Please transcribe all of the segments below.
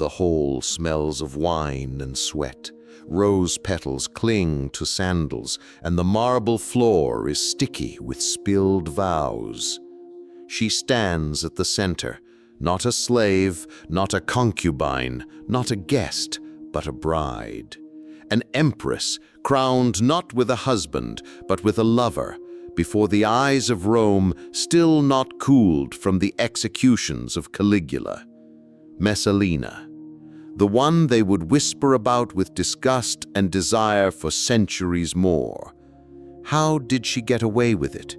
The hall smells of wine and sweat. Rose petals cling to sandals, and the marble floor is sticky with spilled vows. She stands at the center, not a slave, not a concubine, not a guest, but a bride. An empress, crowned not with a husband, but with a lover, before the eyes of Rome still not cooled from the executions of Caligula. Messalina, the one they would whisper about with disgust and desire for centuries more. How did she get away with it?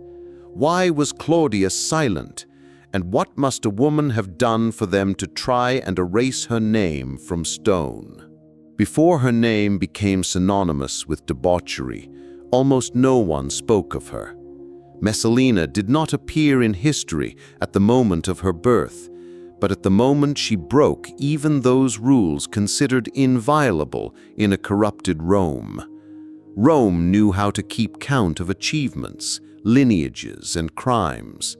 Why was Claudius silent? And what must a woman have done for them to try and erase her name from stone? Before her name became synonymous with debauchery, almost no one spoke of her. Messalina did not appear in history at the moment of her birth, but at the moment she broke even those rules considered inviolable in a corrupted Rome. Rome knew how to keep count of achievements, lineages, and crimes.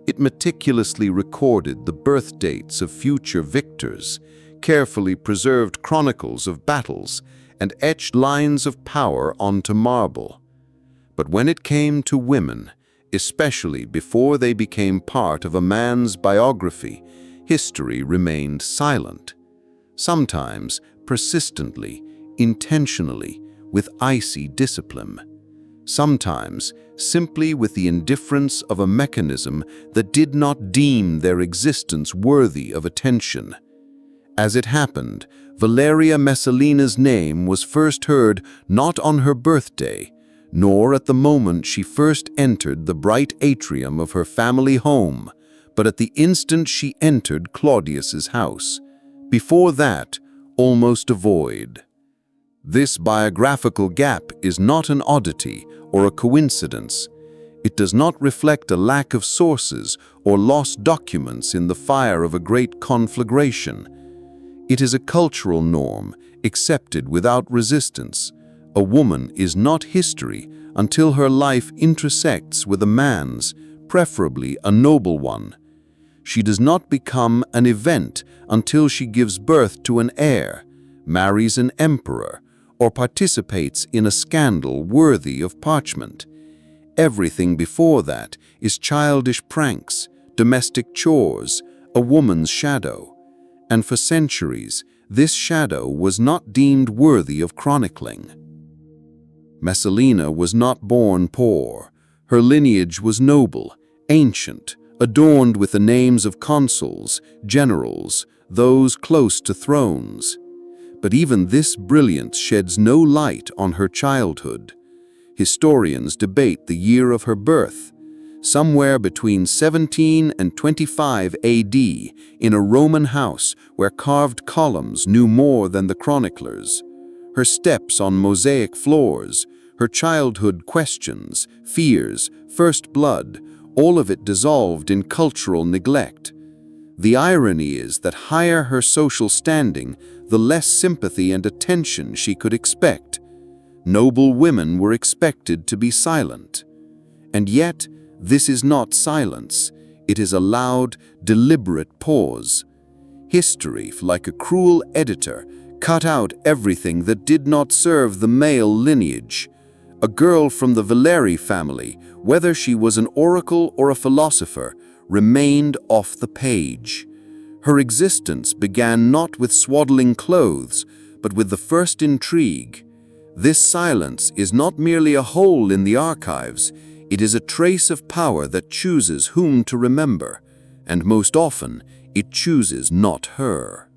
It meticulously recorded the birth dates of future victors, carefully preserved chronicles of battles, and etched lines of power onto marble. But when it came to women, especially before they became part of a man's biography, history remained silent, sometimes persistently, intentionally, with icy discipline, sometimes simply with the indifference of a mechanism that did not deem their existence worthy of attention. As it happened, Valeria Messalina's name was first heard not on her birthday, nor at the moment she first entered the bright atrium of her family home, but at the instant she entered Claudius's house. Before that, almost a void. This biographical gap is not an oddity or a coincidence. It does not reflect a lack of sources or lost documents in the fire of a great conflagration. It is a cultural norm, accepted without resistance. A woman is not history until her life intersects with a man's, preferably a noble one. She does not become an event until she gives birth to an heir, marries an emperor, or participates in a scandal worthy of parchment. Everything before that is childish pranks, domestic chores, a woman's shadow. And for centuries, this shadow was not deemed worthy of chronicling. Messalina was not born poor. Her lineage was noble, ancient, adorned with the names of consuls, generals, those close to thrones. But even this brilliance sheds no light on her childhood. Historians debate the year of her birth, somewhere between 17 and 25 AD, in a Roman house where carved columns knew more than the chroniclers. Her steps on mosaic floors, her childhood questions, fears, first blood, all of it dissolved in cultural neglect. The irony is that higher her social standing, the less sympathy and attention she could expect. Noble women were expected to be silent. And yet, this is not silence. It is a loud, deliberate pause. History, like a cruel editor, cut out everything that did not serve the male lineage. A girl from the Valerii family, whether she was an oracle or a philosopher, remained off the page. Her existence began not with swaddling clothes, but with the first intrigue. This silence is not merely a hole in the archives, it is a trace of power that chooses whom to remember, and most often, it chooses not her.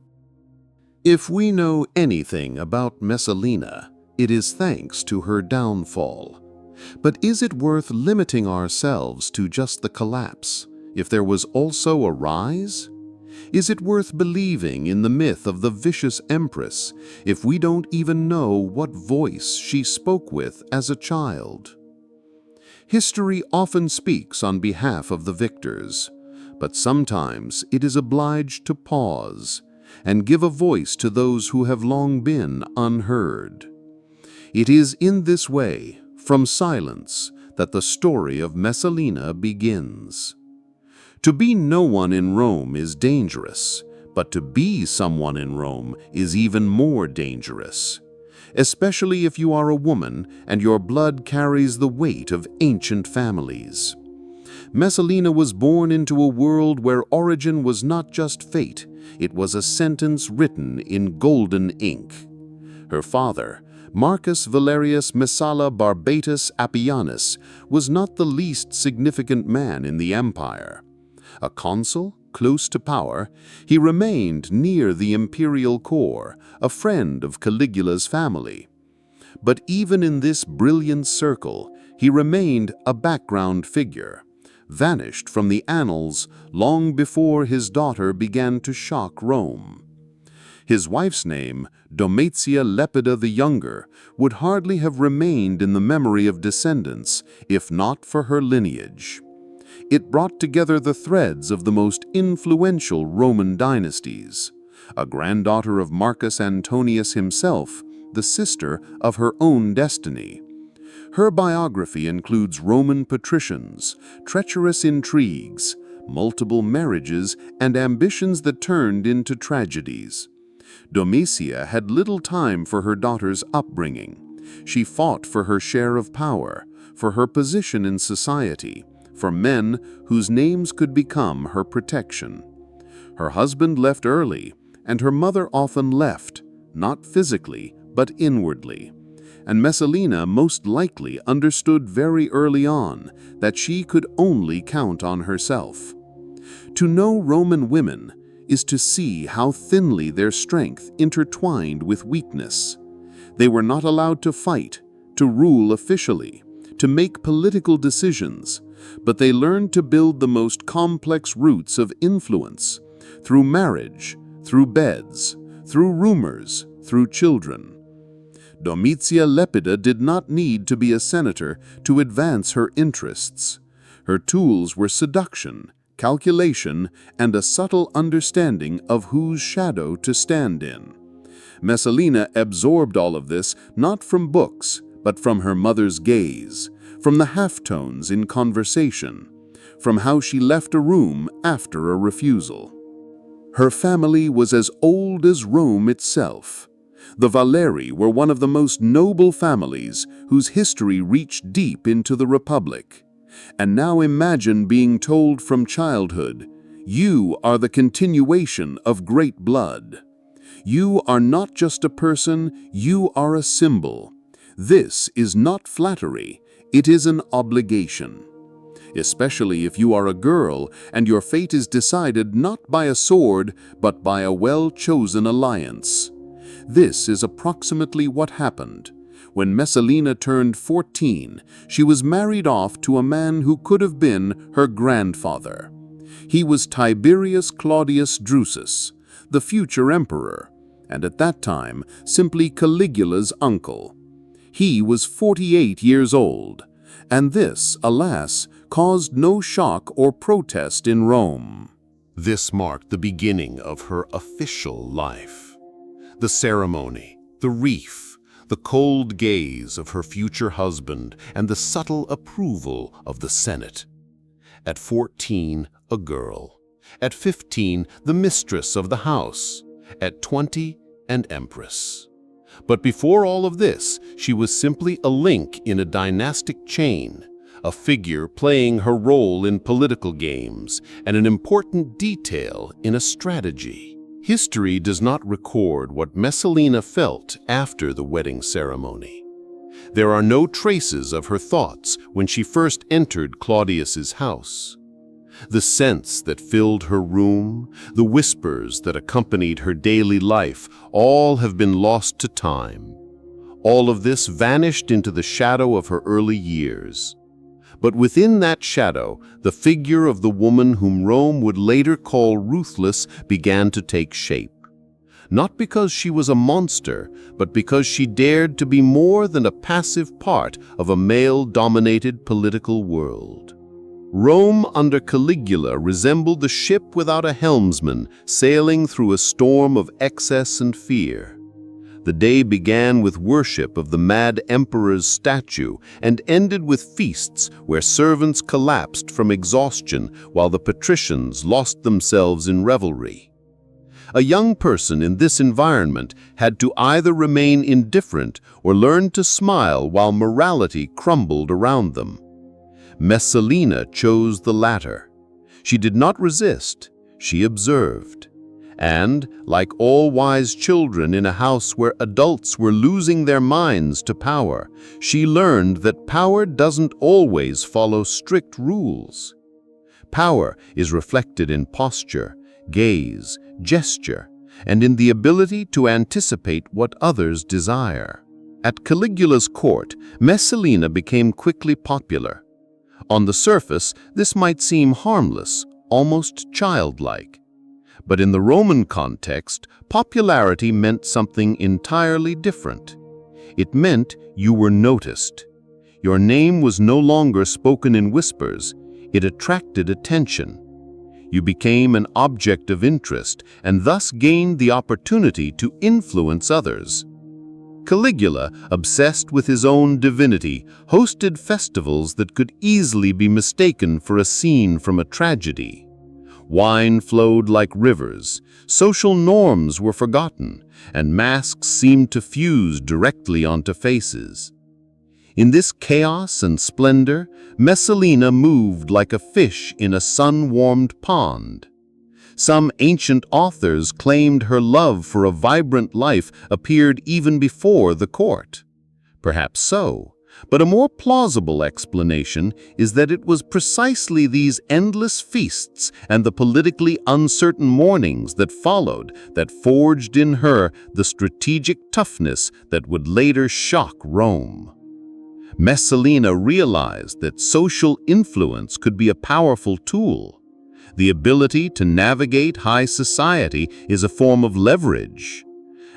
If we know anything about Messalina, it is thanks to her downfall. But is it worth limiting ourselves to just the collapse, if there was also a rise? Is it worth believing in the myth of the vicious Empress if we don't even know what voice she spoke with as a child? History often speaks on behalf of the victors, but sometimes it is obliged to pause and give a voice to those who have long been unheard. It is in this way, from silence, that the story of Messalina begins. To be no one in Rome is dangerous, But to be someone in Rome is even more dangerous, especially if you are a woman and your blood carries the weight of ancient families. Messalina was born into a world where origin was not just fate, it was a sentence written in golden ink. Her father, Marcus Valerius Messala Barbatus Appianus, was not the least significant man in the empire. A consul, close to power, he remained near the imperial core, a friend of Caligula's family. But even in this brilliant circle, he remained a background figure, vanished from the annals long before his daughter began to shock Rome. His wife's name, Domitia Lepida the Younger, would hardly have remained in the memory of descendants if not for her lineage. It brought together the threads of the most influential Roman dynasties. A granddaughter of Marcus Antonius himself, the sister of her own destiny. Her biography includes Roman patricians, treacherous intrigues, multiple marriages, and ambitions that turned into tragedies. Domitia had little time for her daughter's upbringing. She fought for her share of power, for her position in society, for men whose names could become her protection. Her husband left early, and her mother often left, not physically, but inwardly. And Messalina most likely understood very early on that she could only count on herself. To know Roman women is to see how thinly their strength intertwined with weakness. They were not allowed to fight, to rule officially, to make political decisions, but they learned to build the most complex roots of influence, through marriage, through beds, through rumors, through children. Domitia Lepida did not need to be a senator to advance her interests. Her tools were seduction, calculation, and a subtle understanding of whose shadow to stand in. Messalina absorbed all of this not from books, but from her mother's gaze, from the halftones in conversation, from how she left a room after a refusal. Her family was as old as Rome itself. The Valeri were one of the most noble families whose history reached deep into the Republic. And now imagine being told from childhood, "You are the continuation of great blood. You are not just a person, you are a symbol. This is not flattery, it is an obligation." Especially if you are a girl and your fate is decided not by a sword, but by a well-chosen alliance. This is approximately what happened. When Messalina turned 14, she was married off to a man who could have been her grandfather. He was Tiberius Claudius Drusus, the future emperor, and at that time simply Caligula's uncle. He was 48 years old, and this, alas, caused no shock or protest in Rome. This marked the beginning of her official life. The ceremony, the wreath, the cold gaze of her future husband, and the subtle approval of the Senate. At 14, a girl. At 15, the mistress of the house. At 20, an empress. But before all of this, she was simply a link in a dynastic chain, a figure playing her role in political games, and an important detail in a strategy. History does not record what Messalina felt after the wedding ceremony. There are no traces of her thoughts when she first entered Claudius's house. The scents that filled her room, the whispers that accompanied her daily life, all have been lost to time. All of this vanished into the shadow of her early years. But within that shadow, the figure of the woman whom Rome would later call ruthless began to take shape. Not because she was a monster, but because she dared to be more than a passive part of a male-dominated political world. Rome under Caligula resembled the ship without a helmsman, sailing through a storm of excess and fear. The day began with worship of the mad emperor's statue and ended with feasts where servants collapsed from exhaustion while the patricians lost themselves in revelry. A young person in this environment had to either remain indifferent or learn to smile while morality crumbled around them. Messalina chose the latter. She did not resist, she observed. And, like all wise children in a house where adults were losing their minds to power, she learned that power doesn't always follow strict rules. Power is reflected in posture, gaze, gesture, and in the ability to anticipate what others desire. At Caligula's court, Messalina became quickly popular. On the surface, this might seem harmless, almost childlike. But in the Roman context, popularity meant something entirely different. It meant you were noticed. Your name was no longer spoken in whispers, it attracted attention. You became an object of interest and thus gained the opportunity to influence others. Caligula, obsessed with his own divinity, hosted festivals that could easily be mistaken for a scene from a tragedy. Wine flowed like rivers, social norms were forgotten, and masks seemed to fuse directly onto faces. In this chaos and splendor, Messalina moved like a fish in a sun-warmed pond. Some ancient authors claimed her love for a vibrant life appeared even before the court. Perhaps so, but a more plausible explanation is that it was precisely these endless feasts and the politically uncertain mornings that followed that forged in her the strategic toughness that would later shock Rome. Messalina realized that social influence could be a powerful tool. The ability to navigate high society is a form of leverage,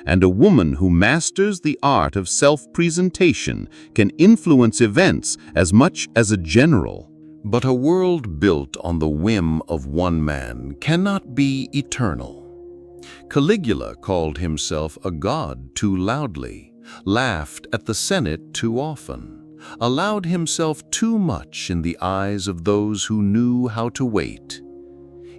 and a woman who masters the art of self-presentation can influence events as much as a general. But a world built on the whim of one man cannot be eternal. Caligula called himself a god too loudly, laughed at the Senate too often, allowed himself too much in the eyes of those who knew how to wait.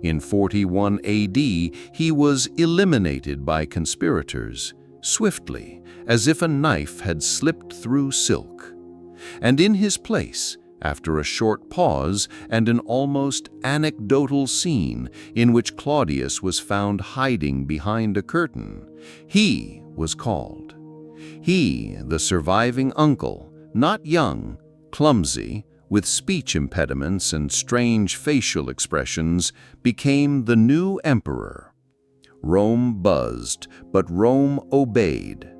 In 41 AD, he was eliminated by conspirators, swiftly, as if a knife had slipped through silk. And in his place, after a short pause and an almost anecdotal scene in which Claudius was found hiding behind a curtain, he was called. He, the surviving uncle, not young, clumsy, with speech impediments and strange facial expressions, became the new emperor. Rome buzzed, but Rome obeyed.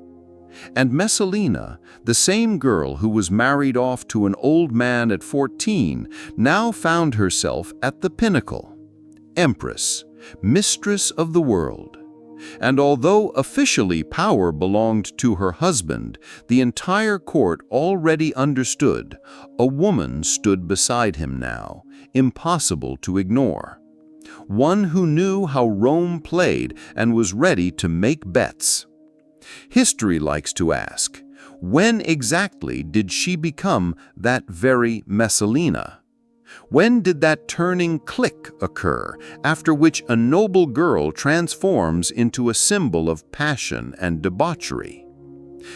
And Messalina, the same girl who was married off to an old man at 14, now found herself at the pinnacle. Empress, mistress of the world. And although officially power belonged to her husband, the entire court already understood a woman stood beside him now, impossible to ignore. One who knew how Rome played and was ready to make bets. History likes to ask, when exactly did she become that very Messalina? When did that turning click occur, after which a noble girl transforms into a symbol of passion and debauchery?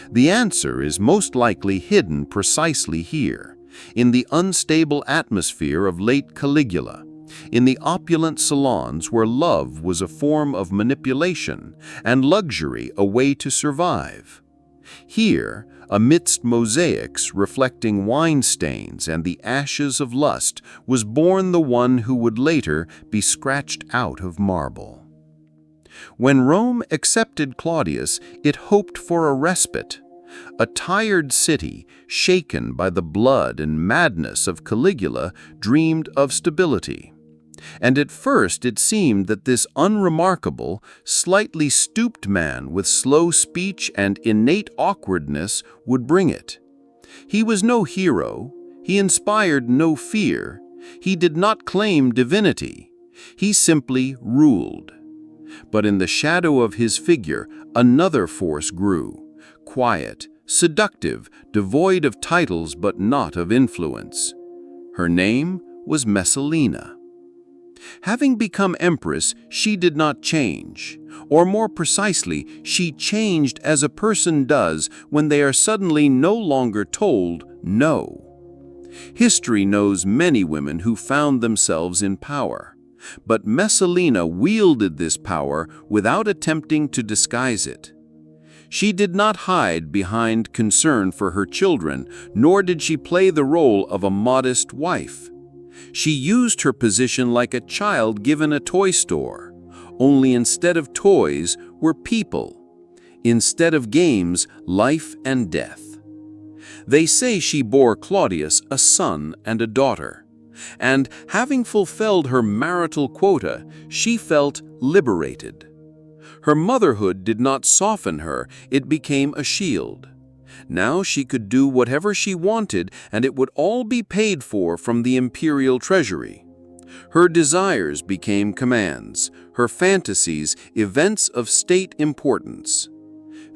The answer is most likely hidden precisely here, in the unstable atmosphere of late Caligula, in the opulent salons where love was a form of manipulation and luxury a way to survive. Here, amidst mosaics reflecting wine stains and the ashes of lust, was born the one who would later be scratched out of marble. When Rome accepted Claudius, it hoped for a respite. A tired city, shaken by the blood and madness of Caligula, dreamed of stability. And at first it seemed that this unremarkable, slightly stooped man with slow speech and innate awkwardness would bring it. He was no hero, he inspired no fear, he did not claim divinity, he simply ruled. But in the shadow of his figure, another force grew, quiet, seductive, devoid of titles but not of influence. Her name was Messalina. Having become empress, she did not change. Or more precisely, she changed as a person does when they are suddenly no longer told no. History knows many women who found themselves in power. But Messalina wielded this power without attempting to disguise it. She did not hide behind concern for her children, nor did she play the role of a modest wife. She used her position like a child given a toy store, only instead of toys were people. Instead of games, life and death. They say she bore Claudius a son and a daughter, and having fulfilled her marital quota, she felt liberated. Her motherhood did not soften her, it became a shield. Now she could do whatever she wanted, and it would all be paid for from the imperial treasury. Her desires became commands, her fantasies events of state importance.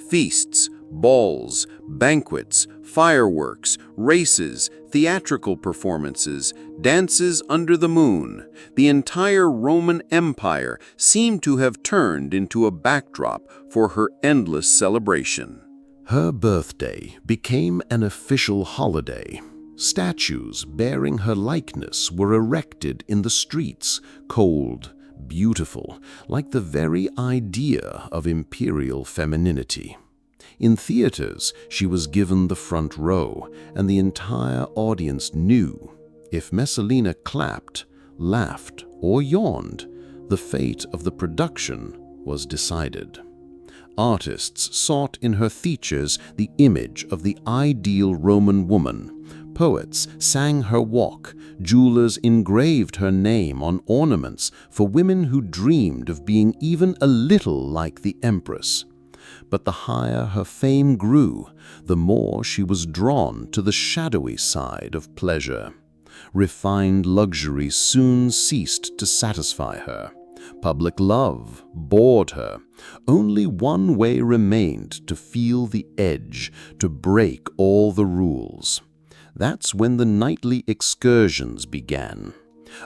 Feasts, balls, banquets, fireworks, races, theatrical performances, dances under the moon, the entire Roman Empire seemed to have turned into a backdrop for her endless celebration. Her birthday became an official holiday. Statues bearing her likeness were erected in the streets, cold, beautiful, like the very idea of imperial femininity. In theaters, she was given the front row, and the entire audience knew if Messalina clapped, laughed, or yawned, the fate of the production was decided. Artists sought in her features the image of the ideal Roman woman. Poets sang her walk, jewelers engraved her name on ornaments for women who dreamed of being even a little like the Empress. But the higher her fame grew, the more she was drawn to the shadowy side of pleasure. Refined luxury soon ceased to satisfy her. Public love bored her. Only one way remained: to feel the edge, to break all the rules. That's when the nightly excursions began.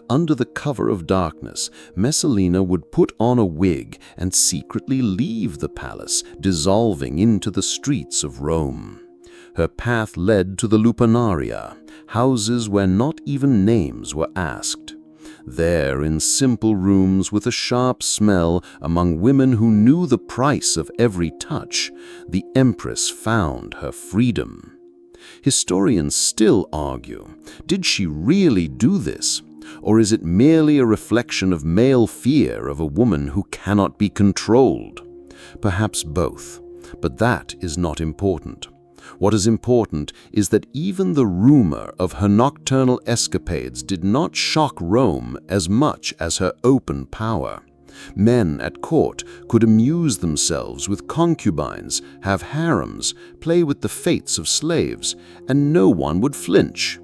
Under the cover of darkness, Messalina would put on a wig and secretly leave the palace, dissolving into the streets of Rome. Her path led to the lupernaria, houses where not even names were asked. There, in simple rooms with a sharp smell, among women who knew the price of every touch, the Empress found her freedom. Historians still argue, did she really do this? Or is it merely a reflection of male fear of a woman who cannot be controlled? Perhaps both, but that is not important. What is important is that even the rumor of her nocturnal escapades did not shock Rome as much as her open power. Men at court could amuse themselves with concubines, have harems, play with the fates of slaves, and no one would flinch.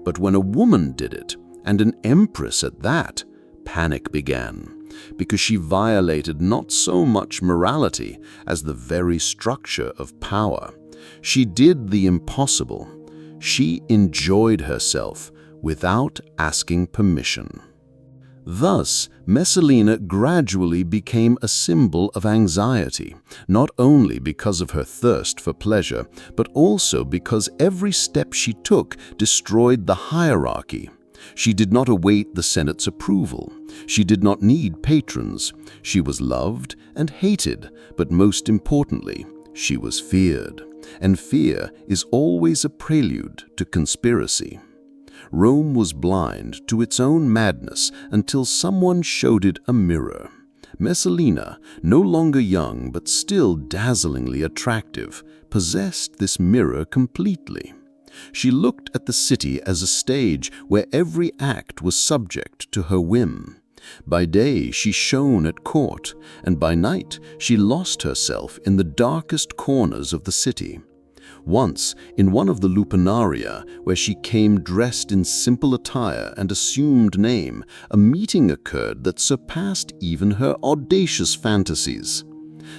But when a woman did it, and an empress at that, panic began, because she violated not so much morality as the very structure of power. She did the impossible. She enjoyed herself without asking permission. Thus, Messalina gradually became a symbol of anxiety, not only because of her thirst for pleasure, but also because every step she took destroyed the hierarchy. She did not await the Senate's approval. She did not need patrons. She was loved and hated, but most importantly, she was feared. And fear is always a prelude to conspiracy. Rome was blind to its own madness until someone showed it a mirror. Messalina, no longer young but still dazzlingly attractive, possessed this mirror completely. She looked at the city as a stage where every act was subject to her whim. By day she shone at court, and by night she lost herself in the darkest corners of the city. Once, in one of the lupernaria, where she came dressed in simple attire and assumed name, a meeting occurred that surpassed even her audacious fantasies.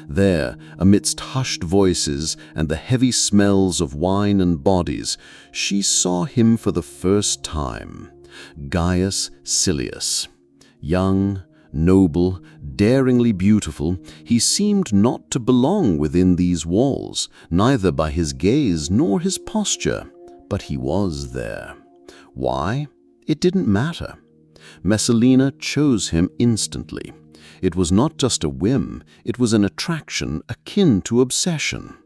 There, amidst hushed voices and the heavy smells of wine and bodies, she saw him for the first time, Gaius Silius. Young, noble, daringly beautiful, he seemed not to belong within these walls, neither by his gaze nor his posture, but he was there. Why? It didn't matter. Messalina chose him instantly. It was not just a whim, it was an attraction akin to obsession.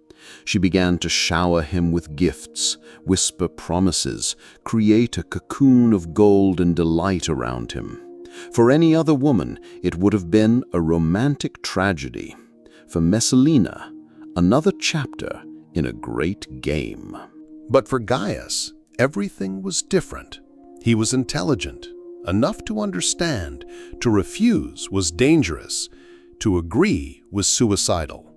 She began to shower him with gifts, whisper promises, create a cocoon of gold and delight around him. For any other woman, it would have been a romantic tragedy. For Messalina, another chapter in a great game. But for Gaius, everything was different. He was intelligent, enough to understand. To refuse was dangerous. To agree was suicidal.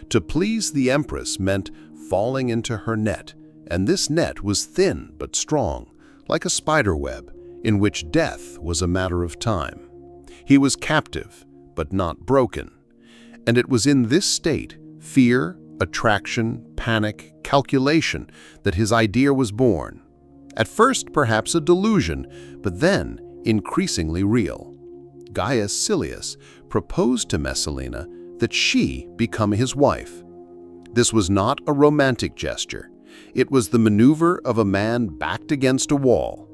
To please the Empress meant falling into her net, and this net was thin but strong, like a spider web, in which death was a matter of time. He was captive, but not broken. And it was in this state, fear, attraction, panic, calculation, that his idea was born. At first, perhaps a delusion, but then increasingly real. Gaius Silius proposed to Messalina that she become his wife. This was not a romantic gesture. It was the maneuver of a man backed against a wall.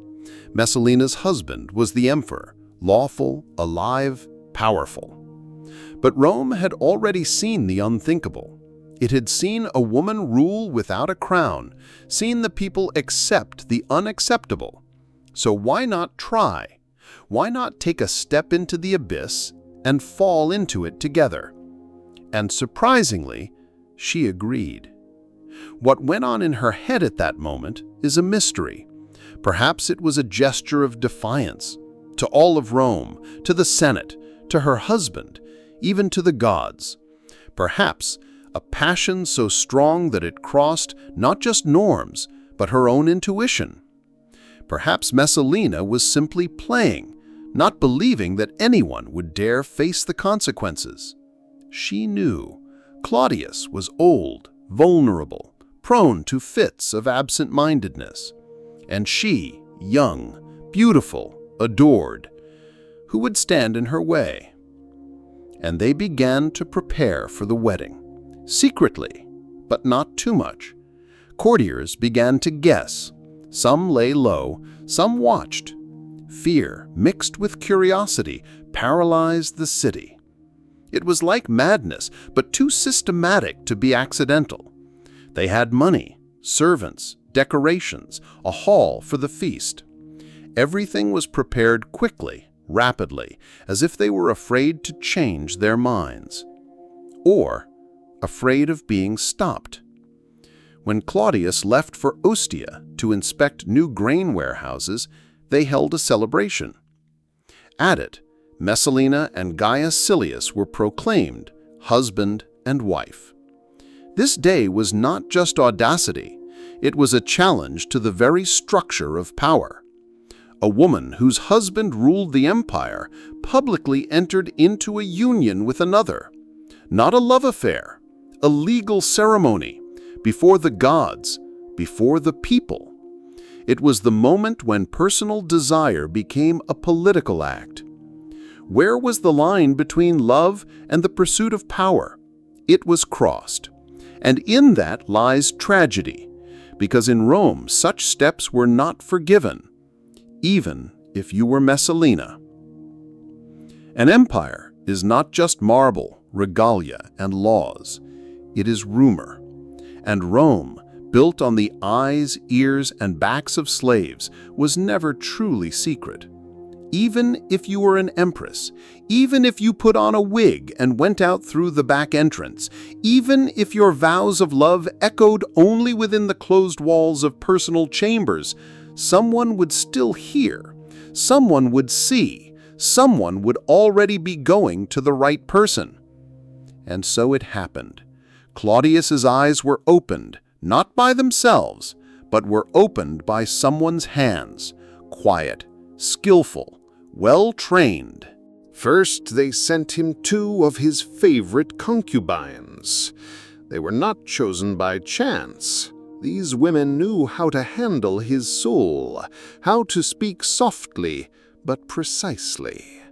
Messalina's husband was the emperor, lawful, alive, powerful. But Rome had already seen the unthinkable. It had seen a woman rule without a crown, seen the people accept the unacceptable. So why not try? Why not take a step into the abyss and fall into it together? And surprisingly, she agreed. What went on in her head at that moment is a mystery. Perhaps it was a gesture of defiance to all of Rome, to the Senate, to her husband, even to the gods. Perhaps a passion so strong that it crossed not just norms, but her own intuition. Perhaps Messalina was simply playing, not believing that anyone would dare face the consequences. She knew Claudius was old, vulnerable, prone to fits of absent-mindedness. And she, young, beautiful, adored, who would stand in her way? And they began to prepare for the wedding, secretly, but not too much. Courtiers began to guess. Some lay low, some watched. Fear, mixed with curiosity, paralyzed the city. It was like madness, but too systematic to be accidental. They had money, servants, decorations, a hall for the feast. Everything was prepared quickly, rapidly, as if they were afraid to change their minds. Or afraid of being stopped. When Claudius left for Ostia to inspect new grain warehouses, they held a celebration. At it, Messalina and Gaius Silius were proclaimed husband and wife. This day was not just audacity, it was a challenge to the very structure of power. A woman whose husband ruled the empire publicly entered into a union with another. Not a love affair, a legal ceremony, before the gods, before the people. It was the moment when personal desire became a political act. Where was the line between love and the pursuit of power? It was crossed. And in that lies tragedy, because in Rome such steps were not forgiven, even if you were Messalina. An empire is not just marble, regalia, and laws. It is rumor. And Rome, built on the eyes, ears, and backs of slaves, was never truly secret. Even if you were an empress, even if you put on a wig and went out through the back entrance, even if your vows of love echoed only within the closed walls of personal chambers, someone would still hear, someone would see, someone would already be going to the right person. And so it happened. Claudius's eyes were opened, not by themselves, but were opened by someone's hands, quiet, skillful, well-trained. First, they sent him 2 of his favorite concubines. They were not chosen by chance. These women knew how to handle his soul, how to speak softly but precisely.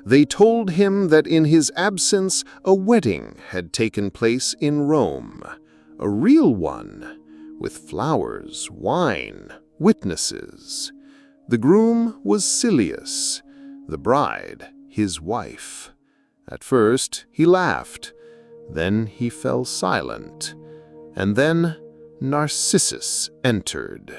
They told him that in his absence a wedding had taken place in Rome, a real one, with flowers, wine, witnesses. The groom was Silius, the bride his wife. At first he laughed, then he fell silent, and then Narcissus entered.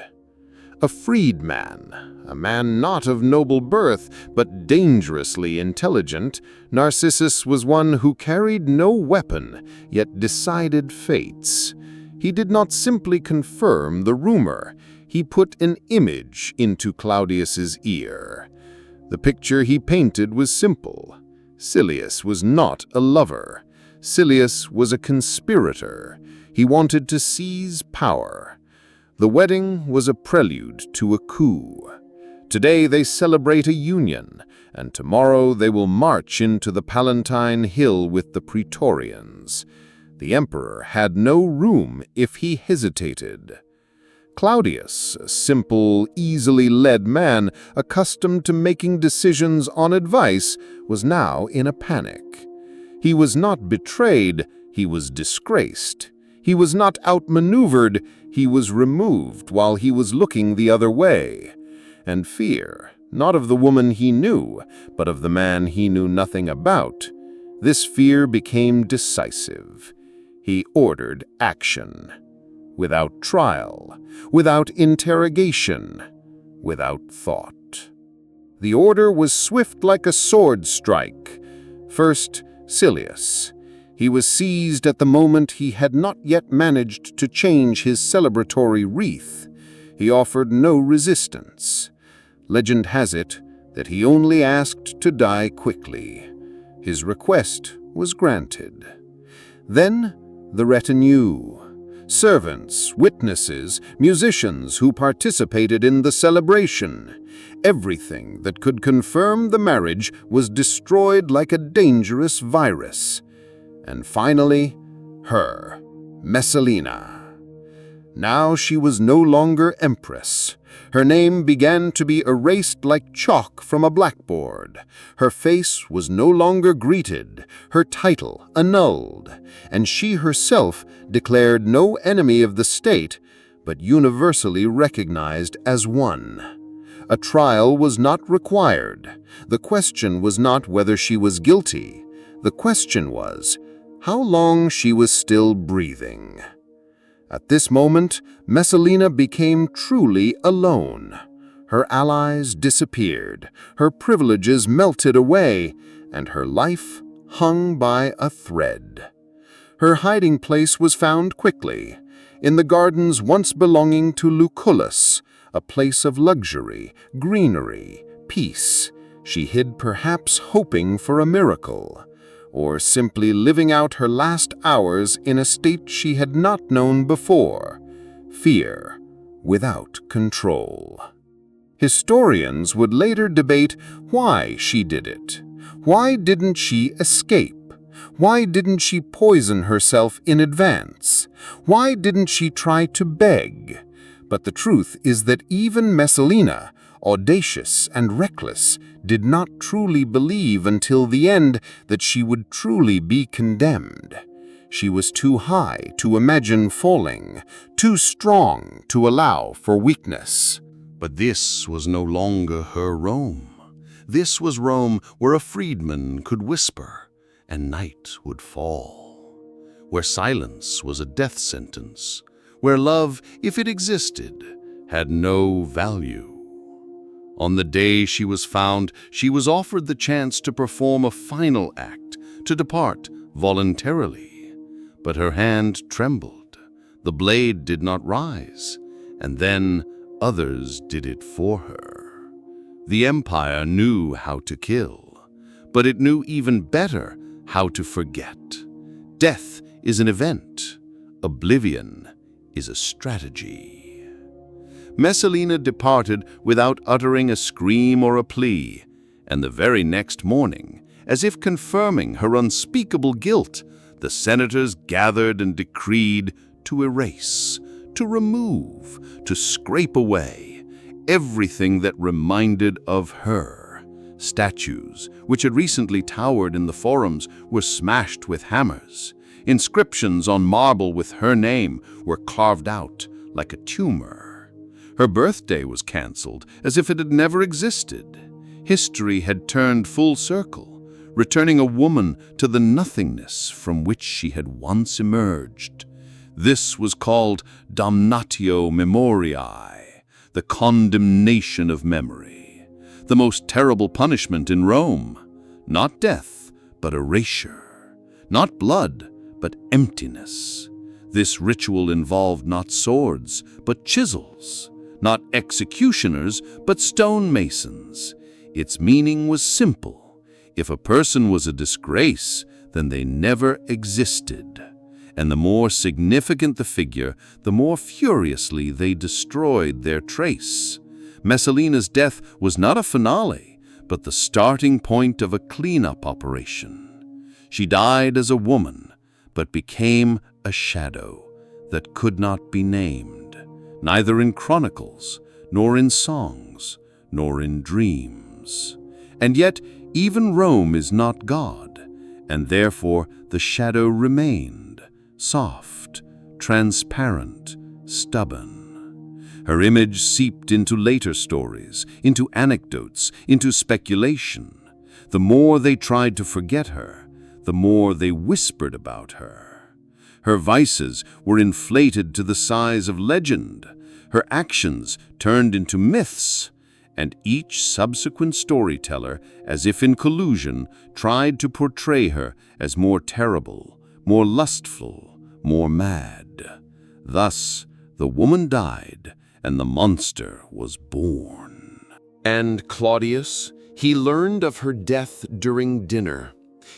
A freedman, a man not of noble birth, but dangerously intelligent, Narcissus was one who carried no weapon, yet decided fates. He did not simply confirm the rumor, he put an image into Claudius's ear. The picture he painted was simple. Silius was not a lover. Silius was a conspirator. He wanted to seize power. The wedding was a prelude to a coup. Today they celebrate a union, and tomorrow they will march into the Palatine Hill with the Praetorians. The emperor had no room if he hesitated. Claudius, a simple, easily led man, accustomed to making decisions on advice, was now in a panic. He was not betrayed, he was disgraced. He was not outmaneuvered, he was removed while he was looking the other way. And fear, not of the woman he knew, but of the man he knew nothing about. This fear became decisive. He ordered action. Without trial, without interrogation, without thought. The order was swift like a sword strike. First, Silius. He was seized at the moment he had not yet managed to change his celebratory wreath. He offered no resistance. Legend has it that he only asked to die quickly. His request was granted. Then the retinue. Servants, witnesses, musicians who participated in the celebration. Everything that could confirm the marriage was destroyed like a dangerous virus. And finally, her, Messalina. Now she was no longer Empress. Her name began to be erased like chalk from a blackboard. Her face was no longer greeted, her title annulled, and she herself declared no enemy of the state, but universally recognized as one. A trial was not required. The question was not whether she was guilty. The question was how long she was still breathing. At this moment, Messalina became truly alone. Her allies disappeared, her privileges melted away, and her life hung by a thread. Her hiding place was found quickly, in the gardens once belonging to Lucullus, a place of luxury, greenery, peace. She hid perhaps hoping for a miracle, or simply living out her last hours in a state she had not known before, fear without control. Historians would later debate why she did it. Why didn't she escape? Why didn't she poison herself in advance? Why didn't she try to beg? But the truth is that even Messalina, audacious and reckless, did not truly believe until the end that she would truly be condemned. She was too high to imagine falling, too strong to allow for weakness. But this was no longer her Rome. This was Rome where a freedman could whisper and night would fall, where silence was a death sentence, where love, if it existed, had no value. On the day she was found, she was offered the chance to perform a final act, to depart voluntarily. But her hand trembled, the blade did not rise, and then others did it for her. The empire knew how to kill, but it knew even better how to forget. Death is an event, oblivion is a strategy. Messalina departed without uttering a scream or a plea, and the very next morning, as if confirming her unspeakable guilt, the senators gathered and decreed to erase, to remove, to scrape away everything that reminded of her, Statues, which had recently towered in the forums, were smashed with hammers. Inscriptions on marble with her name were carved out like a tumor. Her birthday was cancelled as if it had never existed. History had turned full circle, returning a woman to the nothingness from which she had once emerged. This was called damnatio memoriae, the condemnation of memory, the most terrible punishment in Rome. Not death, but erasure. Not blood, but emptiness. This ritual involved not swords, but chisels. Not executioners, but stonemasons. Its meaning was simple. If a person was a disgrace, then they never existed. And the more significant the figure, the more furiously they destroyed their trace. Messalina's death was not a finale, but the starting point of a cleanup operation. She died as a woman, but became a shadow that could not be named, neither in chronicles, nor in songs, nor in dreams. And yet, even Rome is not God, and therefore the shadow remained, soft, transparent, stubborn. Her image seeped into later stories, into anecdotes, into speculation. The more they tried to forget her, the more they whispered about her. Her vices were inflated to the size of legend, her actions turned into myths, and each subsequent storyteller, as if in collusion, tried to portray her as more terrible, more lustful, more mad. Thus, the woman died, and the monster was born. And Claudius, he learned of her death during dinner.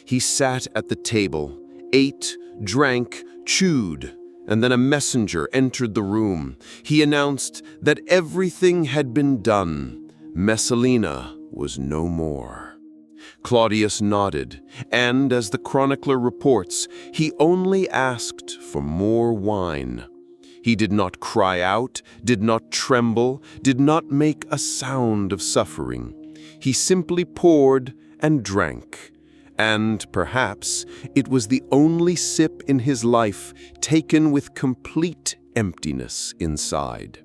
He sat at the table, ate, drank, chewed, and then a messenger entered the room. He announced that everything had been done. Messalina was no more. Claudius nodded, and as the chronicler reports, he only asked for more wine. He did not cry out, did not tremble, did not make a sound of suffering. He simply poured and drank. And perhaps it was the only sip in his life taken with complete emptiness inside.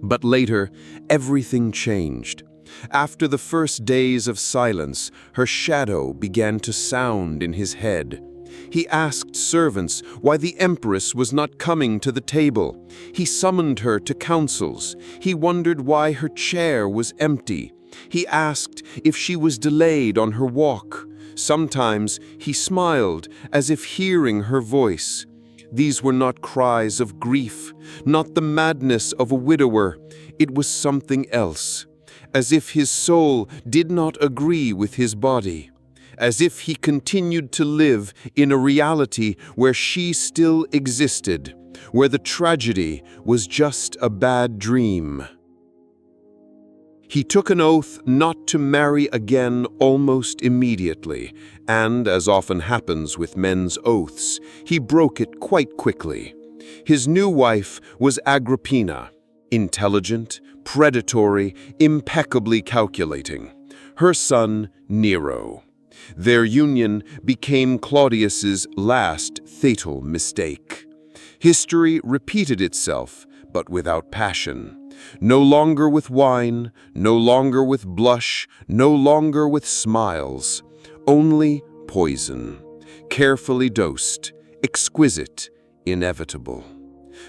But later, everything changed. After the first days of silence, her shadow began to sound in his head. He asked servants why the Empress was not coming to the table. He summoned her to councils. He wondered why her chair was empty. He asked if she was delayed on her walk. Sometimes he smiled as if hearing her voice. These were not cries of grief, not the madness of a widower. It was something else, as if his soul did not agree with his body, as if he continued to live in a reality where she still existed, where the tragedy was just a bad dream. He took an oath not to marry again almost immediately, and, as often happens with men's oaths, he broke it quite quickly. His new wife was Agrippina, intelligent, predatory, impeccably calculating. Her son, Nero. Their union became Claudius's last fatal mistake. History repeated itself, but without passion. No longer with wine, no longer with blush, no longer with smiles. Only poison, carefully dosed, exquisite, inevitable.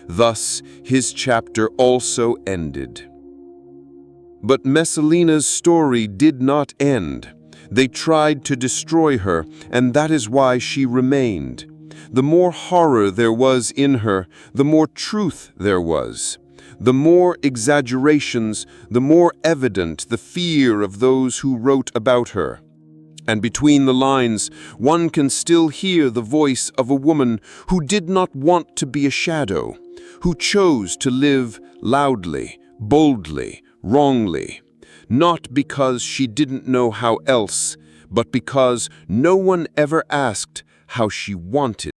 Thus, his chapter also ended. But Messalina's story did not end. They tried to destroy her, and that is why she remained. The more horror there was in her, the more truth there was. The more exaggerations, the more evident the fear of those who wrote about her. And between the lines, one can still hear the voice of a woman who did not want to be a shadow, who chose to live loudly, boldly, wrongly, not because she didn't know how else, but because no one ever asked how she wanted